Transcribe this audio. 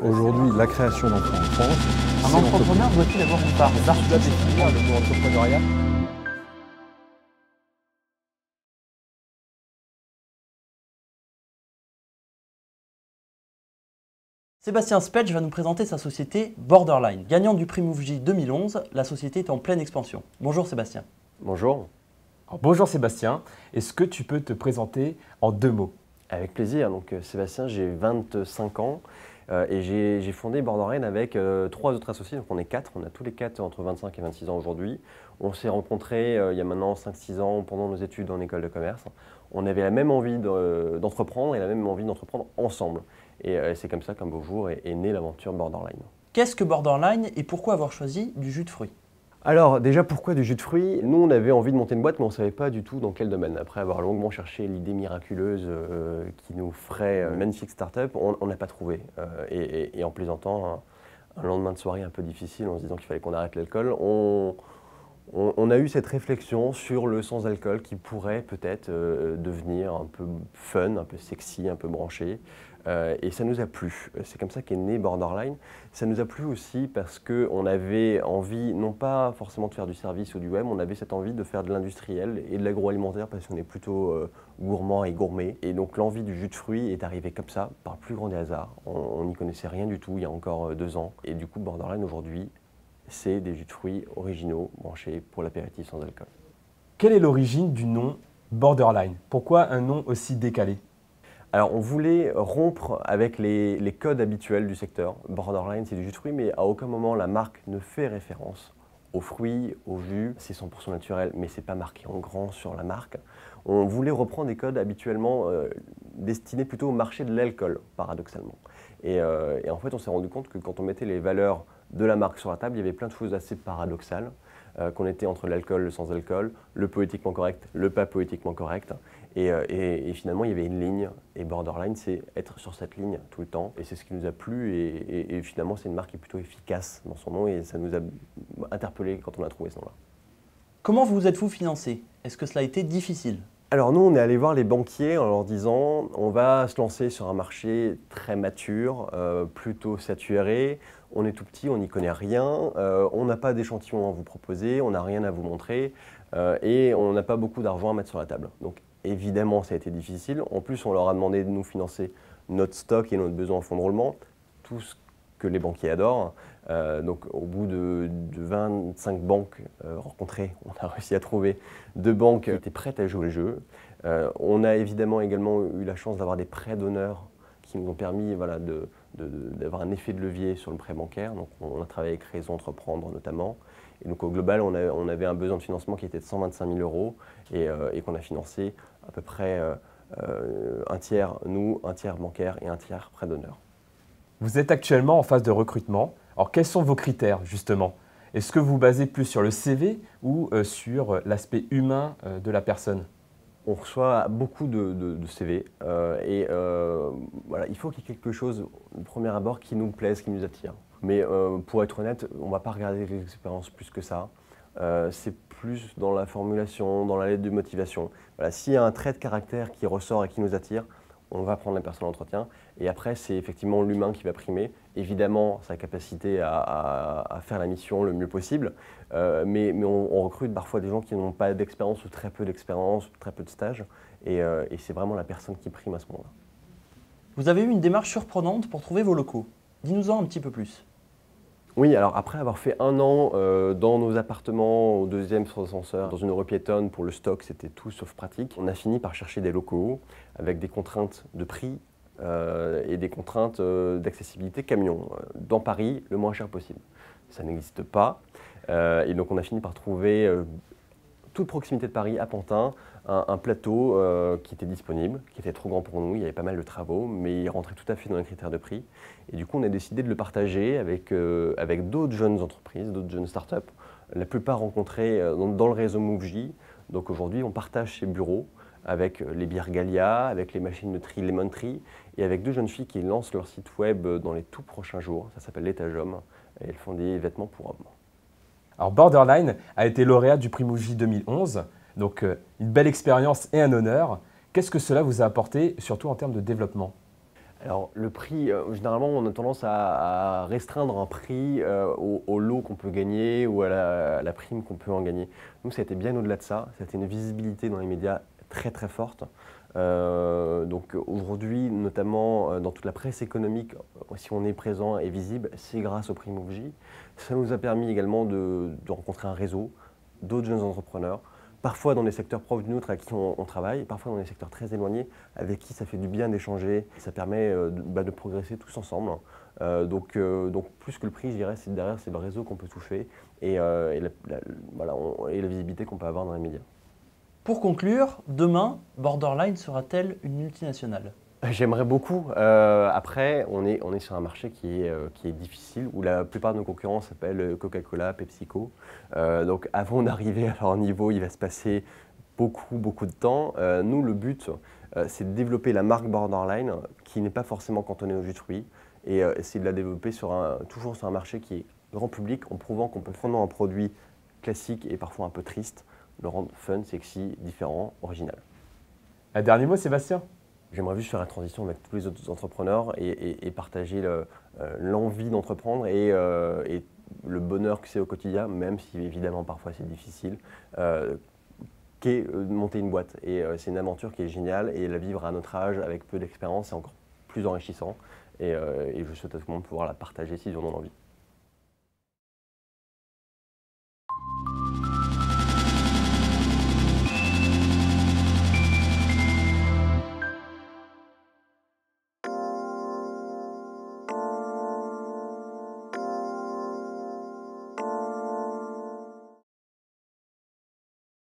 Aujourd'hui, la création d'emplois en France. Un entrepreneur doit-il avoir une part d'argent à définir le mot entrepreneuriat? Sébastien Spetch va nous présenter sa société Borderline. Gagnant du prix Mouv'J 2011, la société est en pleine expansion. Bonjour Sébastien. Bonjour. Alors, bonjour Sébastien, est-ce que tu peux te présenter en 2 mots? Avec plaisir. Donc Sébastien, j'ai 25 ans et j'ai fondé Borderline avec 3 autres associés. Donc on est 4, on a tous les 4 entre 25 et 26 ans aujourd'hui. On s'est rencontrés il y a maintenant 5-6 ans pendant nos études en école de commerce. On avait la même envie d'entreprendre et la même envie d'entreprendre ensemble. Et c'est comme ça qu'un beau jour est née l'aventure Borderline. Qu'est-ce que Borderline et pourquoi avoir choisi du jus de fruits? Alors déjà, pourquoi du jus de fruits? Nous, on avait envie de monter une boîte, mais on ne savait pas du tout dans quel domaine. Après avoir longuement cherché l'idée miraculeuse qui nous ferait une magnifique start-up, on n'a pas trouvé. Et en plaisantant, un lendemain de soirée un peu difficile, en se disant qu'il fallait qu'on arrête l'alcool, on a eu cette réflexion sur le sans-alcool qui pourrait peut-être devenir un peu fun, un peu sexy, un peu branché. Et ça nous a plu. C'est comme ça qu'est né Borderline. Ça nous a plu aussi parce qu'on avait envie, non pas forcément de faire du service ou du web, on avait cette envie de faire de l'industriel et de l'agroalimentaire parce qu'on est plutôt gourmand et gourmet. Et donc l'envie du jus de fruits est arrivée comme ça, par le plus grand des hasards. On n'y connaissait rien du tout il y a encore 2 ans. Et du coup, Borderline aujourd'hui, c'est des jus de fruits originaux, branchés pour l'apéritif sans alcool. Quelle est l'origine du nom Borderline? Pourquoi un nom aussi décalé? Alors on voulait rompre avec les codes habituels du secteur. Borderline, c'est du jus de fruits, mais à aucun moment la marque ne fait référence aux fruits, au jus. C'est 100% naturel, mais c'est pas marqué en grand sur la marque. On voulait reprendre des codes habituellement destinés plutôt au marché de l'alcool, paradoxalement. Et en fait, on s'est rendu compte que quand on mettait les valeurs de la marque sur la table, il y avait plein de choses assez paradoxales, qu'on était entre l'alcool, le sans-alcool, le politiquement correct, le pas politiquement correct. Et finalement, il y avait une ligne. Et Borderline, c'est être sur cette ligne tout le temps. Et c'est ce qui nous a plu. Et finalement, c'est une marque qui est plutôt efficace dans son nom. Et ça nous a interpellés quand on a trouvé ce nom-là. Comment vous êtes-vous financé? Est-ce que cela a été difficile? Alors nous, on est allé voir les banquiers en leur disant on va se lancer sur un marché très mature, plutôt saturé. On est tout petit, on n'y connaît rien, on n'a pas d'échantillon à vous proposer, on n'a rien à vous montrer et on n'a pas beaucoup d'argent à mettre sur la table. Donc évidemment, ça a été difficile. En plus, on leur a demandé de nous financer notre stock et notre besoin en fonds de roulement, tout ce que les banquiers adorent. Donc au bout de 25 banques rencontrées, on a réussi à trouver 2 banques qui étaient prêtes à jouer le jeu. On a évidemment également eu la chance d'avoir des prêts d'honneur qui nous ont permis d'avoir un effet de levier sur le prêt bancaire. Donc on a travaillé avec Réseau Entreprendre notamment. Et donc au global, on avait un besoin de financement qui était de 125 000 € et qu'on a financé à peu près un tiers nous, un tiers bancaire et un tiers prêt d'honneur. Vous êtes actuellement en phase de recrutement. Alors quels sont vos critères justement? Est-ce que vous vous basez plus sur le CV ou sur l'aspect humain de la personne? On reçoit beaucoup de CV voilà, il faut qu'il y ait quelque chose, au premier abord, qui nous plaise, qui nous attire. Mais pour être honnête, on ne va pas regarder les expériences plus que ça. C'est plus dans la formulation, dans la lettre de motivation. Voilà, s'il y a un trait de caractère qui ressort et qui nous attire, on va prendre la personne en entretien. Et après, c'est effectivement l'humain qui va primer. Évidemment, sa capacité à faire la mission le mieux possible. Mais on recrute parfois des gens qui n'ont pas d'expérience ou très peu d'expérience, très peu de stage. Et c'est vraiment la personne qui prime à ce moment-là. Vous avez eu une démarche surprenante pour trouver vos locaux. Dis-nous-en un petit peu plus. Oui, alors après avoir fait 1 an dans nos appartements, au 2e sur l'ascenseur, dans une rue piétonne pour le stock, c'était tout sauf pratique. On a fini par chercher des locaux avec des contraintes de prix et des contraintes d'accessibilité camion. Dans Paris, le moins cher possible. Ça n'existe pas. Et donc on a fini par trouver toute proximité de Paris, à Pantin, un plateau qui était disponible, qui était trop grand pour nous. Il y avait pas mal de travaux, mais il rentrait tout à fait dans les critères de prix. Et du coup, on a décidé de le partager avec d'autres jeunes entreprises, d'autres jeunes startups, la plupart rencontrées dans le réseau Mouv'J. Donc aujourd'hui, on partage ces bureaux avec les bières Gallia, avec les machines de tri Lemon Tree, et avec 2 jeunes filles qui lancent leur site web dans les tout prochains jours. Ça s'appelle l'Étage Homme, et elles font des vêtements pour hommes. Alors Borderline a été lauréat du prix Mouv'J 2011, donc une belle expérience et un honneur. Qu'est-ce que cela vous a apporté, surtout en termes de développement? Alors le prix, généralement on a tendance à restreindre un prix au lot qu'on peut gagner ou à la prime qu'on peut en gagner. Nous ça a été bien au-delà de ça, ça a été une visibilité dans les médias très très forte. Donc aujourd'hui, notamment dans toute la presse économique, si on est présent et visible, c'est grâce au prix Moveji. Ça nous a permis également de rencontrer un réseau d'autres jeunes entrepreneurs, parfois dans des secteurs proches du nôtre avec qui on travaille, parfois dans des secteurs très éloignés avec qui ça fait du bien d'échanger. Ça permet de progresser tous ensemble. Donc plus que le prix, je dirais, c'est derrière, c'est le réseau qu'on peut toucher et la visibilité qu'on peut avoir dans les médias. Pour conclure, demain, Borderline sera-t-elle une multinationale? J'aimerais beaucoup. Après, on est sur un marché qui est difficile, où la plupart de nos concurrents s'appellent Coca-Cola, PepsiCo. Donc avant d'arriver à leur niveau, il va se passer beaucoup de temps. Nous, le but, c'est de développer la marque Borderline, qui n'est pas forcément cantonnée au jus de fruits, et c'est de la développer toujours sur un marché qui est grand public, en prouvant qu'on peut prendre un produit classique et parfois un peu triste, le rendre fun, sexy, différent, original. Un dernier mot, Sébastien? J'aimerais juste faire la transition avec tous les autres entrepreneurs et partager l'envie d'entreprendre et le bonheur que c'est au quotidien, même si évidemment parfois c'est difficile, qu'est de monter une boîte. Et c'est une aventure qui est géniale et la vivre à notre âge avec peu d'expérience, c'est encore plus enrichissant. Et je souhaite à tout le monde pouvoir la partager s'ils en ont envie.